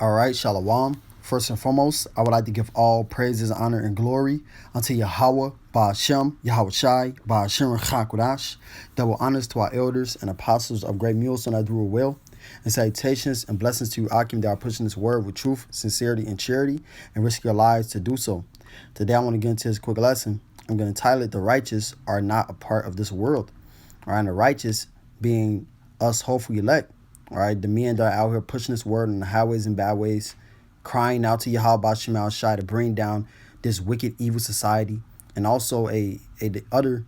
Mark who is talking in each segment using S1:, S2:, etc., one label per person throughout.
S1: All right, Shalom. First and foremost, I would like to give all praises, honor, and glory unto Yahweh, Ba'ashem, Yahweh Shai, Ba'ashem Chakodash. Double honors to our elders and apostles of Great Millstone that do it well. And salutations and blessings to you, Akim, that are pushing this word with truth, sincerity, and charity, and risk your lives to do so. Today, I want to get into this quick lesson. I'm going to title it, The Righteous Are Not a Part of This World. All right, and the righteous being us hopefully elect. All right, the men that are out here pushing this word on the highways and byways, crying out to Yahweh Shai to bring down this wicked, evil society, and also the other,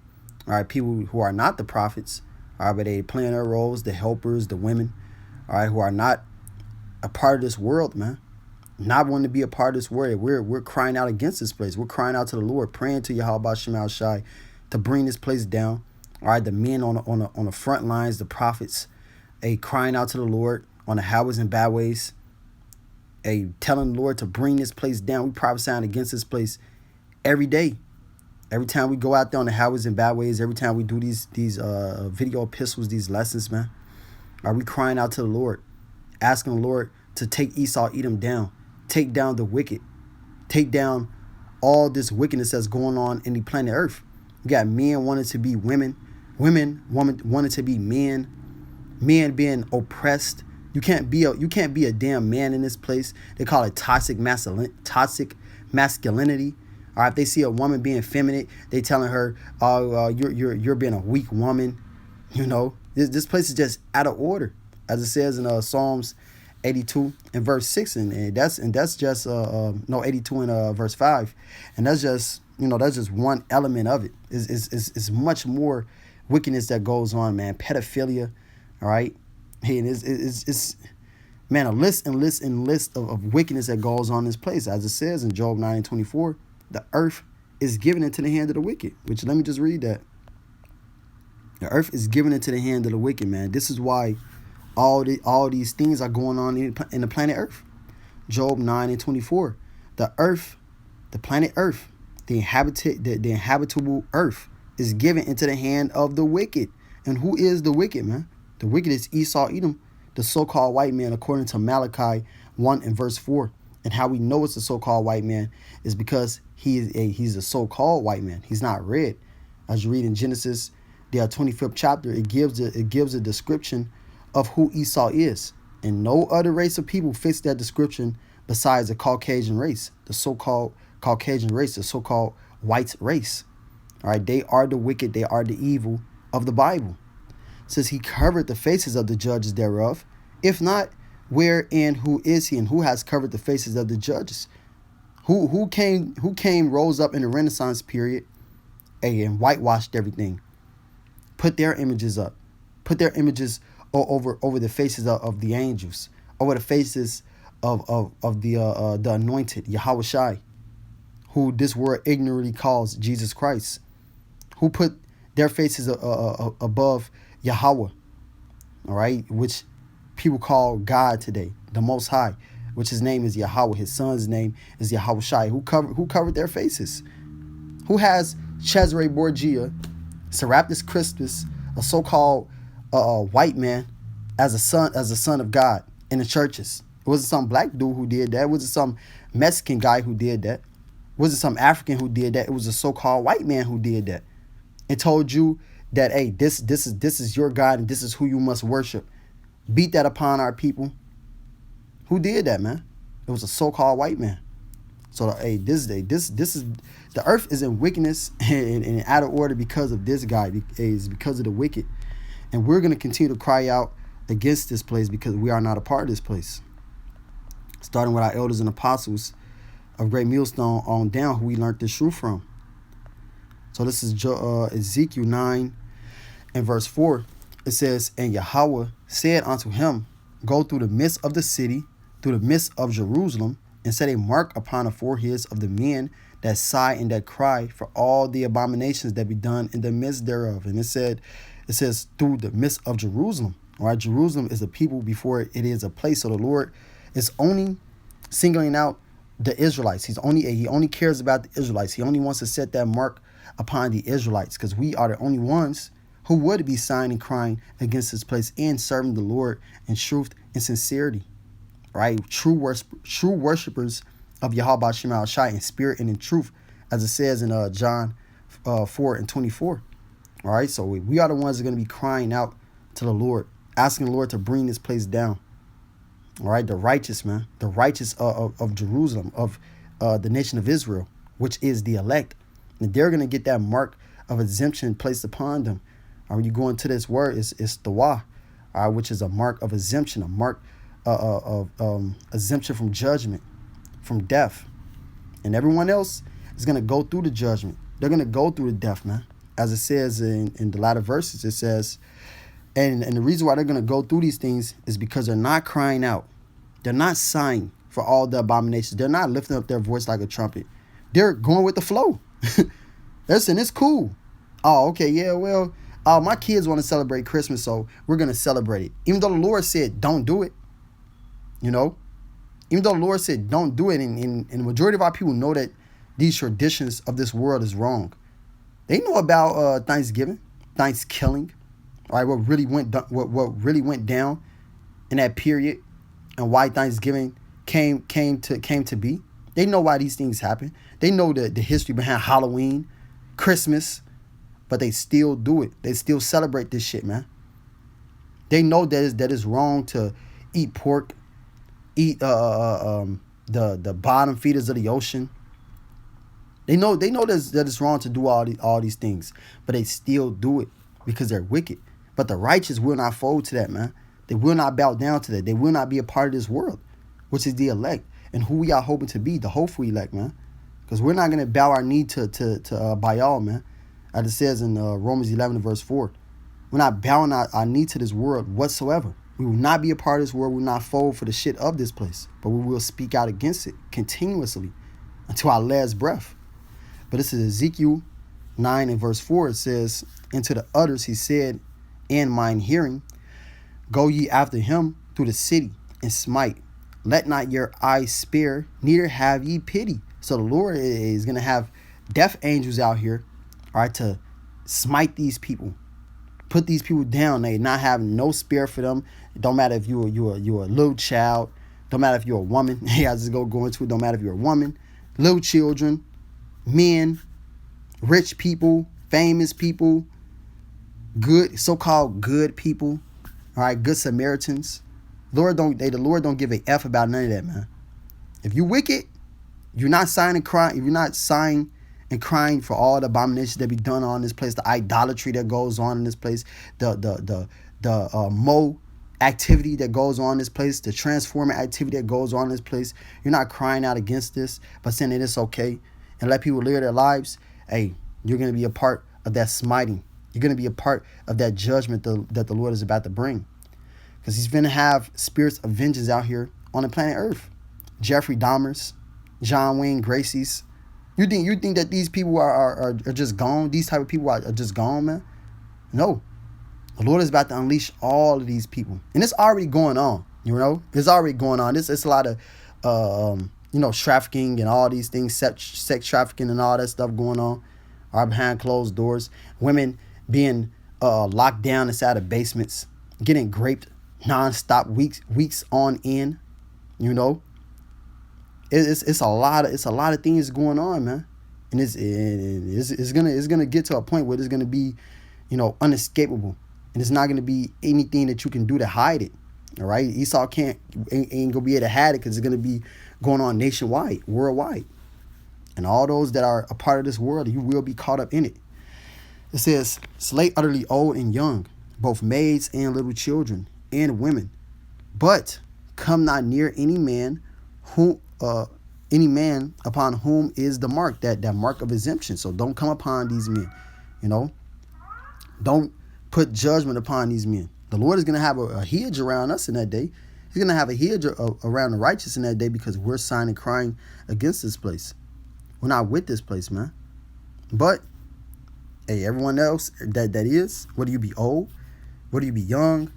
S1: all right, people who are not the prophets, all right, but they playing their roles, the helpers, the women, all right, who are not a part of this world, man, not wanting to be a part of this world. We're crying out against this place. We're crying out to the Lord, praying to Yahweh Shai to bring this place down. All right, the men on the front lines, the prophets, crying out to the Lord on the highways and byways, telling the Lord to bring this place down. We prophesying against this place every day. Every time we go out there on the highways and byways, every time we do these video epistles, these lessons, man, are we crying out to the Lord, asking the Lord to take Esau, Edom down, take down the wicked, take down all this wickedness that's going on in the planet Earth. You got men wanting to be women, women wanting to be men, men being oppressed. You can't be a damn man in this place. They call it toxic masculinity. All right, if they see a woman being feminine, they telling her, "Oh, you're being a weak woman." You know, this place is just out of order, as it says in Psalms 82 and verse 6, and that's just 82 and verse 5, and that's just one element of it. It's much more wickedness that goes on, man. Pedophilia, all right. Hey, it's man, a list of wickedness that goes on in this place, as it says in Job 9:24. The earth is given into the hand of the wicked. Which, let me just read that. The earth is given into the hand of the wicked, man. This is why all these things are going on in the planet Earth. Job 9:24. The earth, the planet Earth, the inhabitable earth is given into the hand of the wicked. And who is the wicked, man? The wicked is Esau, Edom, the so-called white man, according to Malachi 1 and verse 4. And how we know it's a so-called white man is because he's a so-called white man. He's not red. As you read in Genesis, the 25th chapter, it gives a description of who Esau is. And no other race of people fits that description besides the Caucasian race, the so-called Caucasian race, the so-called white race. All right, they are the wicked, they are the evil of the Bible. It says he covered the faces of the judges thereof. If not, where and who is he, and who has covered the faces of the judges? Who rose up in the Renaissance period and whitewashed everything, put their images up, put their images over the faces of the angels, over the faces of the anointed Yahweh Shai, who this world ignorantly calls Jesus Christ, who put their faces above Yahweh, all right, which people call God today, the Most High, which his name is Yahweh. His son's name is Yahweh Shai. Who covered their faces? Who has Cesare Borgia, Serapis Christus, a so-called white man, as a son of God in the churches? It wasn't some black dude who did that. It wasn't some Mexican guy who did that. It wasn't some African who did that. It was a so-called white man who did that. It told you that, hey, this is your God and this is who you must worship. Beat that upon our people. Who did that, man? It was a so-called white man. So, hey, this is the earth is in wickedness and out of order because of this guy. It's because of the wicked, and we're gonna continue to cry out against this place because we are not a part of this place. Starting with our elders and apostles of Great Millstone on down, who we learned this truth from. So this is Ezekiel 9 and verse 4. It says, and Yahweh said unto him, go through the midst of the city, through the midst of Jerusalem, and set a mark upon the foreheads of the men that sigh and that cry for all the abominations that be done in the midst thereof. And it says through the midst of Jerusalem. All right, Jerusalem is a people before it is a place. So the Lord is only singling out the Israelites. He only cares about the Israelites. He only wants to set that mark upon the Israelites, because we are the only ones who would be sighing and crying against this place and serving the Lord in truth and sincerity. right? True worshipers of Yahweh Shema Shai in spirit and in truth, as it says in John 4:24. All right, so we are the ones that are going to be crying out to the Lord, asking the Lord to bring this place down. All right, the righteous, man, the righteous of Jerusalem, of the nation of Israel, which is the elect. And they're going to get that mark of exemption placed upon them. When you go into this word, it's tawah, which is a mark of exemption, a mark of exemption from judgment, from death. And everyone else is going to go through the judgment. They're going to go through the death, man. As it says in the latter verses, it says, and the reason why they're going to go through these things is because they're not crying out. They're not sighing for all the abominations. They're not lifting up their voice like a trumpet. They're going with the flow. Listen, it's cool. Oh, okay, yeah, well, my kids want to celebrate Christmas, so we're going to celebrate it. Even though the Lord said, don't do it. You know? Even though the Lord said, don't do it. And the majority of our people know that these traditions of this world is wrong. They know about Thanksgiving, Thanksgiving, all right, what really went down in that period, and why Thanksgiving came to be. They know why these things happen. They know the history behind Halloween, Christmas, but they still do it. They still celebrate this shit, man. They know that it's wrong to eat pork, eat the bottom feeders of the ocean. They know that it's wrong to do all these things, but they still do it because they're wicked. But the righteous will not fold to that, man. They will not bow down to that. They will not be a part of this world, which is the elect, and who we are hoping to be, the hopeful elect, man. Because we're not going to bow our knee to Baal, man. As it says in Romans 11 verse 4. We're not bowing our knee to this world whatsoever. We will not be a part of this world. We will not fold for the shit of this place. But we will speak out against it continuously until our last breath. But this is Ezekiel 9 and verse 4. It says, and to the others he said, in mine hearing, go ye after him through the city and smite. Let not your eyes spare, neither have ye pity. So the Lord is going to have death angels out here, all right, to smite these people. Put these people down. They not have no spare for them. It don't matter if you're a little child. Don't matter if you're a woman. Hey, I just go into it. Don't matter if you're a woman, little children, men, rich people, famous people, good, so-called good people, all right, good Samaritans. The Lord don't give a F about none of that, man. If you wicked, you're not sighing and crying. If you're not sighing and crying for all the abominations that be done on this place, the idolatry that goes on in this place, the activity that goes on in this place, the transforming activity that goes on in this place, you're not crying out against this, but saying that it's okay and let people live their lives. Hey, you're going to be a part of that smiting. You're going to be a part of that judgment that the Lord is about to bring. Because he's going to have spirits of vengeance out here on the planet Earth. Jeffrey Dahmers, John Wayne Gacy's. You think that these people are just gone? These type of people are just gone, man? No. The Lord is about to unleash all of these people. And it's already going on, you know? It's already going on. It's a lot of, trafficking and all these things, sex trafficking and all that stuff going on. Are behind closed doors. Women being locked down inside of basements, getting raped nonstop, weeks on end. You know, it's a lot of things going on, man, and it's gonna get to a point where it's gonna be, unescapable, and it's not gonna be anything that you can do to hide it. All right, Esau ain't gonna be able to hide it because it's gonna be going on nationwide, worldwide, and all those that are a part of this world, you will be caught up in it. It says, slay utterly old and young, both maids and little children and women, but come not near any man upon whom is the mark, that mark of exemption. So don't come upon these men, don't put judgment upon these men. The Lord is going to have a hedge around us in that day. He's going to have a hedge around the righteous in that day because we're sighing and crying against this place. We're not with this place, man. But hey, everyone else that is, whether you be old, whether you be young,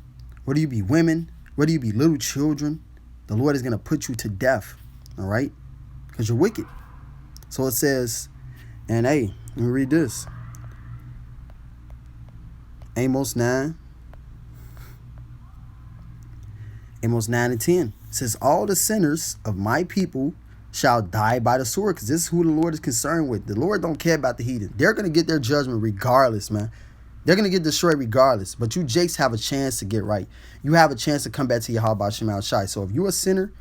S1: whether you be women, whether you be little children, the Lord is going to put you to death, all right? Because you're wicked. So it says, and hey, let me read this. Amos 9 and 10. It says, all the sinners of my people shall die by the sword, because this is who the Lord is concerned with. The Lord don't care about the heathen. They're going to get their judgment regardless, man. They're going to get destroyed regardless. But you jakes have a chance to get right. You have a chance to come back to Yahweh Shema Shai. So if you're a sinner,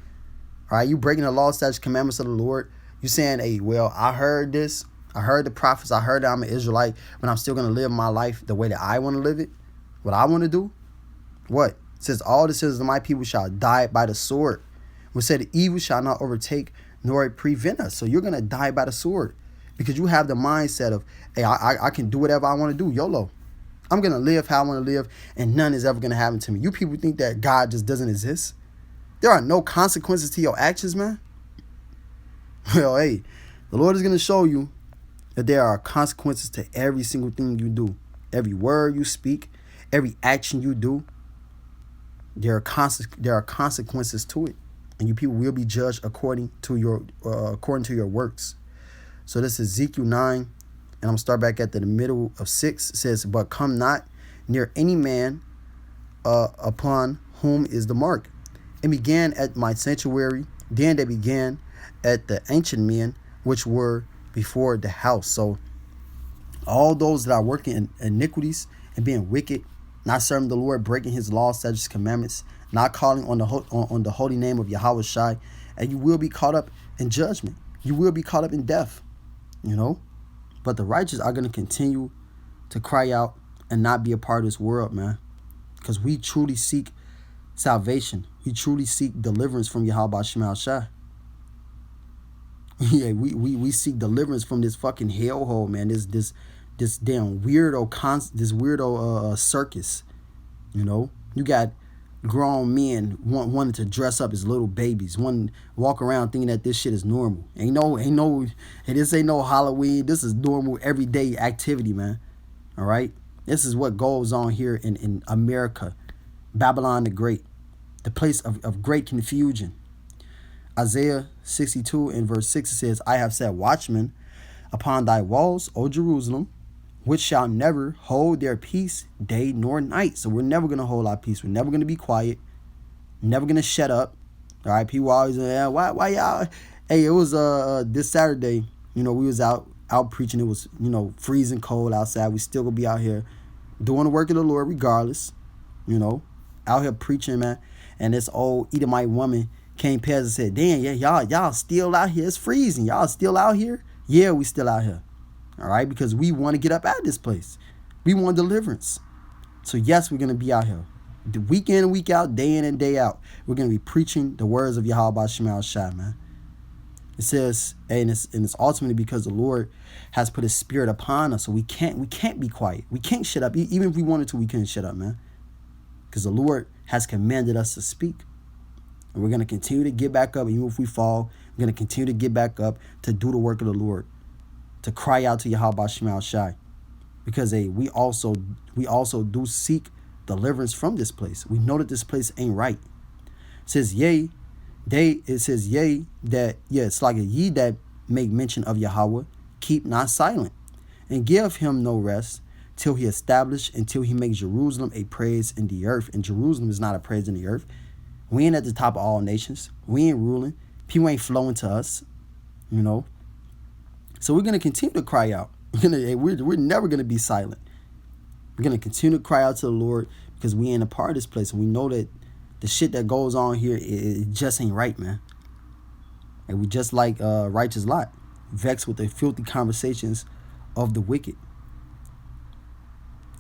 S1: all right, you breaking the law, statutes, commandments of the Lord, you saying, hey, well, I heard this. I heard the prophets. I heard that I'm an Israelite, but I'm still going to live my life the way that I want to live it. What I want to do. What? It says, all the sins of my people shall die by the sword. We said, the evil shall not overtake nor prevent us. So you're going to die by the sword because you have the mindset of, hey, I can do whatever I want to do. YOLO. I'm going to live how I want to live, and none is ever going to happen to me. You people think that God just doesn't exist? There are no consequences to your actions, man. Well, hey, the Lord is going to show you that there are consequences to every single thing you do. Every word you speak, every action you do, there are consequences to it. And you people will be judged according to your works. So this is Ezekiel 9, and I'm going to start back at the middle of 6. It says, but come not near any man upon whom is the mark. It began at my sanctuary. Then they began at the ancient men, which were before the house. So all those that are working in iniquities and being wicked, not serving the Lord, breaking his laws, statutes, commandments, not calling on the holy name of Yahweh Shai, and you will be caught up in judgment. You will be caught up in death, But the righteous are going to continue to cry out and not be a part of this world, man, because we truly seek salvation. We truly seek deliverance from Yahweh Shema Shai. Yeah, we seek deliverance from this fucking hellhole, man. This damn weirdo circus. You got grown men wanting to dress up as little babies, wanting to walk around thinking that this shit is normal. This ain't no Halloween. This is normal everyday activity, man. All right, this is what goes on here in America, Babylon the Great, the place of great confusion. Isaiah 62 and verse 6 says, I have set watchmen upon thy walls, O Jerusalem, which shall never hold their peace day nor night. So we're never going to hold our peace. We're never going to be quiet. Never going to shut up. All right, people always, why y'all? Hey, it was this Saturday, we was out preaching. It was, freezing cold outside. We still going to be out here doing the work of the Lord regardless, out here preaching, man. And this old Edomite woman came past and said, damn, yeah, y'all still out here. It's freezing. Y'all still out here? Yeah, we still out here. All right, because we want to get up out of this place. We want deliverance. So yes, we're going to be out here. The week in and week out, day in and day out. We're going to be preaching the words of Yahweh Shema Shai, man. It says, and it's ultimately because the Lord has put his spirit upon us. So we can't be quiet. We can't shut up. Even if we wanted to, we couldn't shut up, man. Because the Lord has commanded us to speak. And we're going to continue to get back up. Even if we fall, we're going to continue to get back up to do the work of the Lord, to cry out to Yahweh Shema Shai. Because we also do seek deliverance from this place. We know that this place ain't right. It says, it's like ye that make mention of Yahweh, keep not silent, and give him no rest till he establish, until he makes Jerusalem a praise in the earth. And Jerusalem is not a praise in the earth. We ain't at the top of all nations. We ain't ruling. People ain't flowing to us, So we're going to continue to cry out. We're never going to be silent. We're going to continue to cry out to the Lord because we ain't a part of this place. And we know that the shit that goes on here, it just ain't right, man. And we just like righteous Lot, vexed with the filthy conversations of the wicked.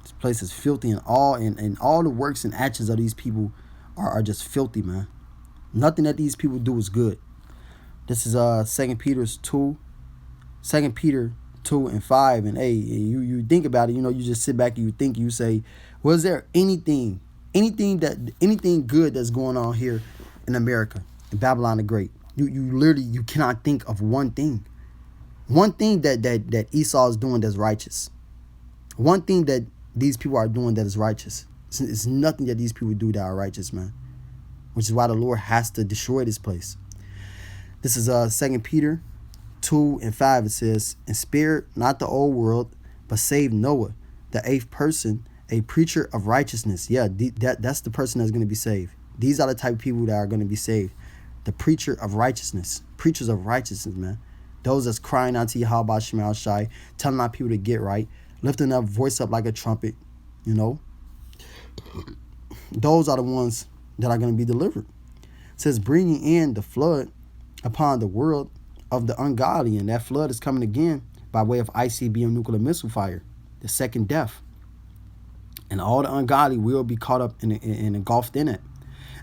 S1: This place is filthy, and all the works and actions of these people are just filthy, man. Nothing that these people do is good. This is 2 Peter 2 and 5. And hey, you think about it, you just sit back and you think, you say, was there anything good that's going on here in America, in Babylon the Great? You cannot think of one thing that Esau is doing that's righteous. One thing that these people are doing that is righteous. It's nothing that these people do that are righteous, man. Which is why the Lord has to destroy this place. This is 2 Peter 2 and 5. It says, and spare not the old world, but save Noah, the eighth person, a preacher of righteousness. Yeah, that's the person that's going to be saved. These are the type of people that are going to be saved. The preachers of righteousness, man. Those that's crying out to Yahweh Shema Shai, telling our people to get right, lifting up voice up like a trumpet, you know. Those are the ones that are going to be delivered. It says, bringing in the flood upon the world of the ungodly. And that flood is coming again by way of ICBM nuclear missile fire, the second death. And all the ungodly will be caught up and engulfed in it.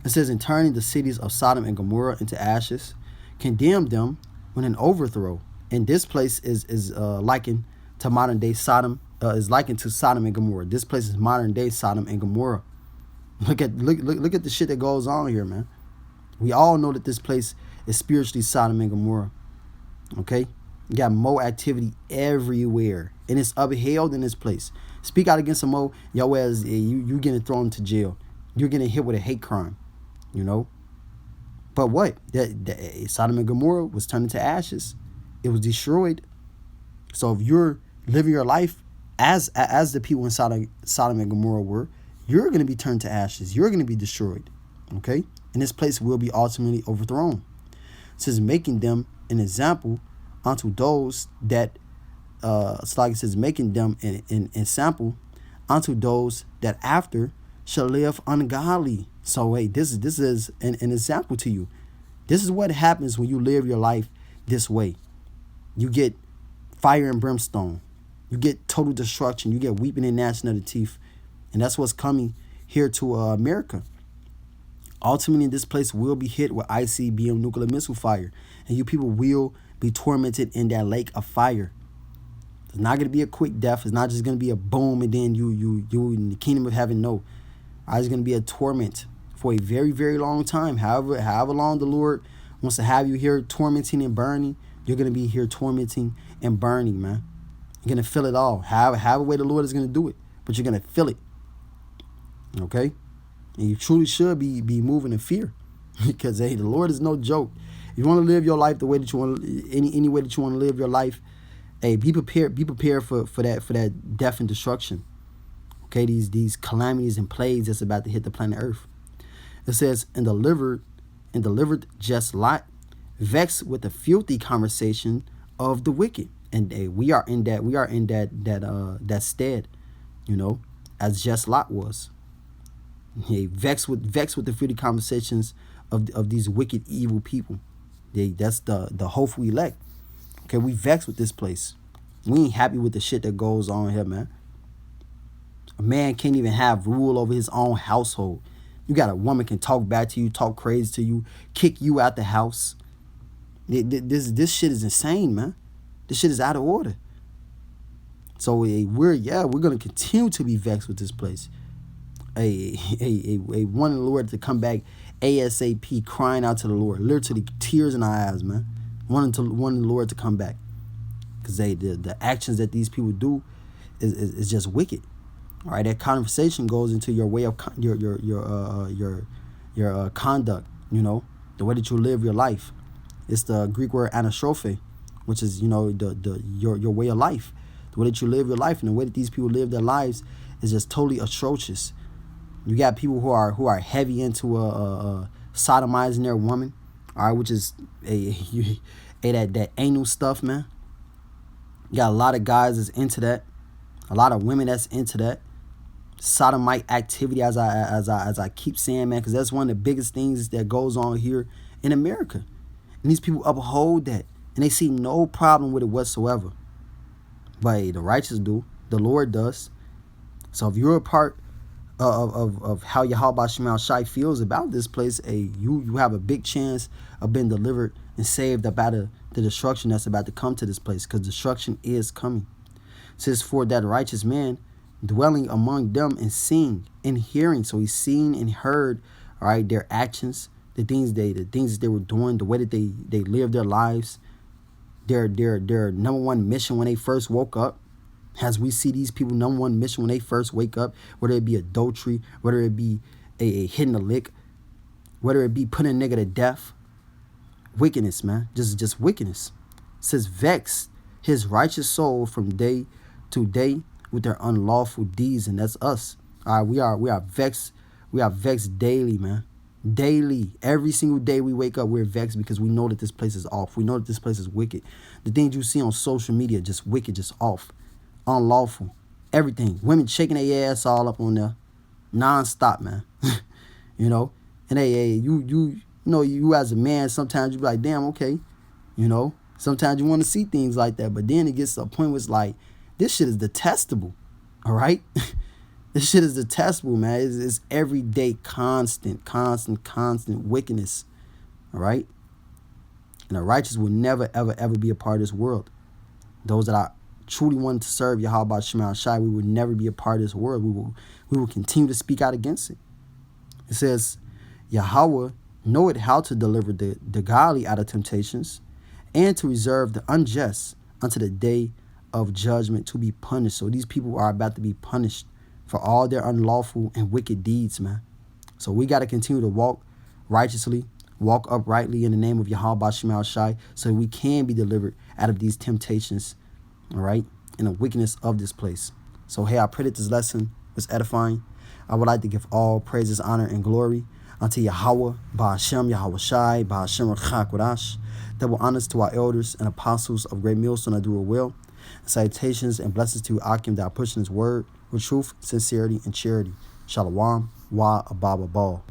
S1: It says, in turning the cities of Sodom and Gomorrah into ashes, condemn them with an overthrow. And this place is likened to modern day Sodom, is likened to Sodom and Gomorrah. This place is modern day Sodom and Gomorrah. Look at the shit that goes on here, man. We all know that this place is spiritually Sodom and Gomorrah. Okay? You got more activity everywhere. And it's upheld in this place. Speak out against a Mo, yo ass, you getting thrown into jail. You're getting hit with a hate crime. You know? But what? That Sodom and Gomorrah was turned into ashes. It was destroyed. So if you're living your life as the people in Sodom and Gomorrah were, you're going to be turned to ashes. You're going to be destroyed. Okay? And this place will be ultimately overthrown. It says, making them an example unto those that, it's like it says, making them an example unto those that after shall live ungodly. So, hey, this is an example to you. This is what happens when you live your life this way. You get fire and brimstone. You get total destruction. You get weeping and gnashing of the teeth. And that's what's coming here to America. Ultimately, this place will be hit with ICBM nuclear missile fire. And you people will be tormented in that lake of fire. It's not going to be a quick death. It's not just going to be a boom and then you in the kingdom of heaven. No. It's going to be a torment for a very, very long time. However long the Lord wants to have you here tormenting and burning, you're going to be here tormenting and burning, man. You're going to feel it all. However way the Lord is going to do it. But you're going to feel it. Okay? And you truly should be moving in fear. Because, hey, the Lord is no joke. If you want to live your life the way that you want, any way that you want to live your life, hey, be prepared for that death and destruction. Okay, these calamities and plagues that's about to hit the planet Earth. It says, and delivered just Lot, vexed with the filthy conversation of the wicked. And we are in that stead, you know, as just Lot was. He vexed with the filthy conversations of these wicked, evil people. That's the hopeful elect. Okay, we vexed with this place. We ain't happy with the shit that goes on here, man. A man can't even have rule over his own household. You got a woman can talk back to you, talk crazy to you, kick you out the house. This shit is insane, man. This shit is out of order. So we're gonna continue to be vexed with this place. Wanting the Lord to come back ASAP, crying out to the Lord, literally tears in our eyes, man. Wanting the Lord to come back, because the actions that these people do is just wicked. All right, that conversation goes into your way of your conduct. You know, the way that you live your life. It's the Greek word anastrophe, which is, you know, your way of life. The way that you live your life and the way that these people live their lives is just totally atrocious. You got people who are heavy into sodomizing their woman, all right, which is that anal stuff, man. You got a lot of guys that's into that, a lot of women that's into that sodomite activity, as I keep saying, man, because that's one of the biggest things that goes on here in America, and these people uphold that, and they see no problem with it whatsoever. But the righteous do, the Lord does. So if you're a part of how Yahweh Shema Shai feels about this place, you have a big chance of being delivered and saved about the destruction that's about to come to this place, because destruction is coming. It says, for that righteous man dwelling among them and seeing and hearing. So he's seen and heard, all right, their actions, the things that they were doing, the way that they lived their lives, their number one mission when they first woke up. As we see these people, number one mission when they first wake up, whether it be adultery, whether it be a hitting a lick, whether it be putting a nigga to death, wickedness, man, just wickedness. It says, vex his righteous soul from day to day with their unlawful deeds, and that's us. All right, we are vexed daily, man. Daily, every single day we wake up, we're vexed because we know that this place is off. We know that this place is wicked. The things you see on social media, just wicked, just off, unlawful, everything. Women shaking their ass all up on there, non-stop, man. You know, and you know, you as a man, sometimes you be like, damn, okay, you know. Sometimes you want to see things like that, but then it gets to a point where it's like, this shit is detestable, all right? This shit is detestable, man. It's everyday, constant wickedness, all right? And the righteous will never, ever, ever be a part of this world. Those that are truly wanting to serve Yahweh Shema Shai, we will never be a part of this world. We will continue to speak out against it. It says, Yahweh knoweth how to deliver the godly out of temptations, and to reserve the unjust unto the day of judgment to be punished. So these people are about to be punished for all their unlawful and wicked deeds, man. So we got to continue to walk righteously, walk uprightly in the name of Yahweh Shema Shai, so we can be delivered out of these temptations, all right, and the wickedness of this place. So, hey, I pray that this lesson was edifying. I would like to give all praises, honor, and glory unto Yahweh, Ba'ashem, Yahweh Shai, Ba'ashem Rachak Wadash. Double honors to our elders and apostles of Great Millstone that do it well. Salutations and blessings to Akim that are pushing his word with truth, sincerity, and charity. Shalom, wa ababa ball.